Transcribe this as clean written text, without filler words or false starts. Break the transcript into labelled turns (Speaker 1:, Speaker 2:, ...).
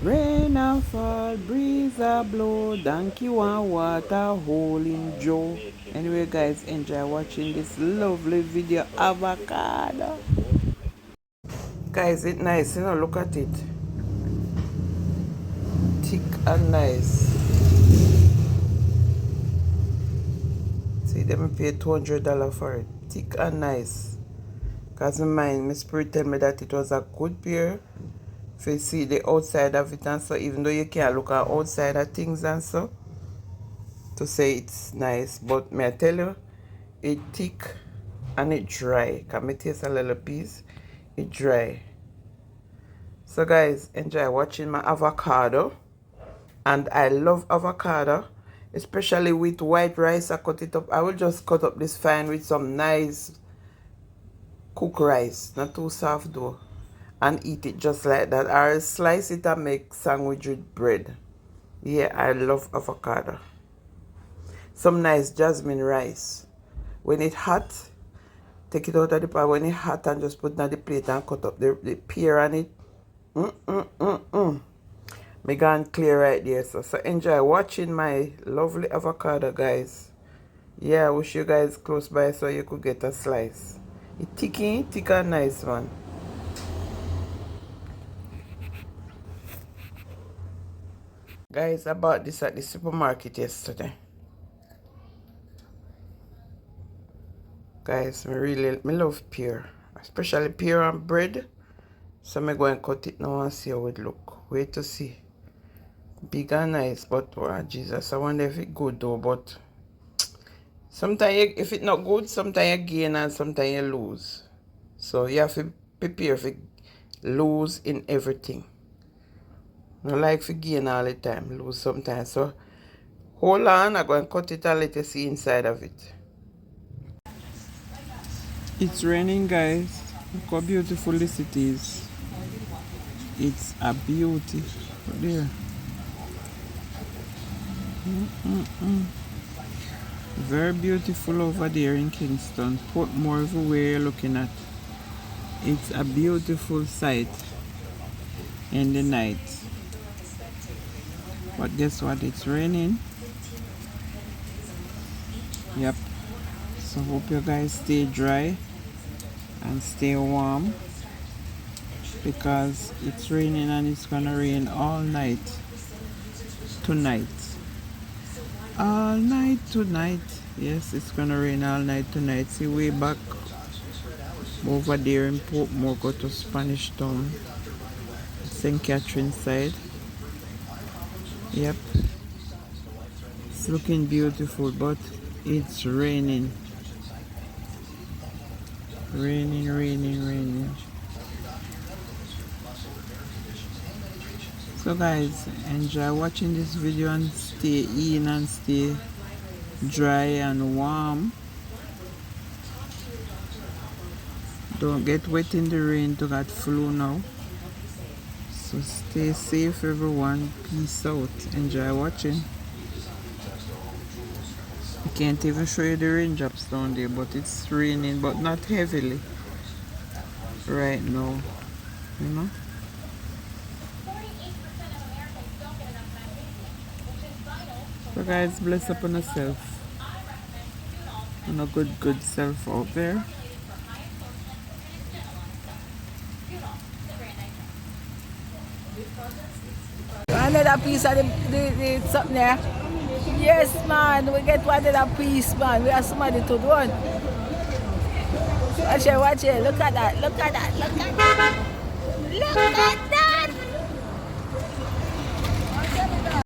Speaker 1: Rain a fall, breeze a blow, donkey want water, hole in Joe. Anyway, guys, enjoy watching this lovely video, avocado. Guys, it's nice, you know, look at it. Thick and nice. See, them pay $200 for it. Thick and nice. Because my spirit tell me that it was a good pear. If you see the outside of it and so, even though you can't look at outside of things and so, to say it's nice. But may I tell you, it thick and it dry. Can me taste a little piece? It dry. So guys, enjoy watching my avocado. And I love avocado, especially with white rice. I cut it up. I will just cut up this fine with some nice cooked rice, not too soft though, and eat it just like that, or slice it and make sandwich with bread. Yeah, I love avocado. Some nice jasmine rice. When it's hot, take it out of the pot. When it's hot, and just put it on the plate and cut up the pear on it. Me gone clear right there. So enjoy watching my lovely avocado, guys. Yeah, I wish you guys close by so you could get a slice. It's thick and nice, man. Guys, I bought this at the supermarket yesterday. Guys, me love pear. Especially pear and bread. So I'm going to cut it now and see how it look. Wait to see. Big and nice, but oh, Jesus, I wonder if it good though. But sometimes if it not good, sometimes you gain and sometimes you lose. So you have to prepare for lose in everything. Not like for gain all the time, lose sometimes. So hold on, I'm going to cut it and let you see inside of it. It's raining, guys. Look how beautiful this it is. It's a beauty. There. Very beautiful over there in Kingston. Portmore everywhere you're looking at. It's a beautiful sight in the night. But guess what? It's raining. Yep. So hope you guys stay dry and stay warm, because it's raining and it's gonna rain all night tonight. All night tonight. Yes, it's gonna rain all night tonight. See, way back over there in Portmore, go to Spanish Town, St. Catherine side. Yep, it's looking beautiful, but it's raining. Raining. So guys, enjoy watching this video and stay in and stay dry and warm. Don't get wet in the rain to get flu now. So stay safe, everyone. Peace out. Enjoy watching. I can't even show you the raindrops down there, but it's raining, but not heavily right now, you know. So guys, bless upon yourself and a good self out there.
Speaker 2: Another piece of the something there. Yes, man, we get one another piece, man. We have somebody to do it. Watch it. Look at that.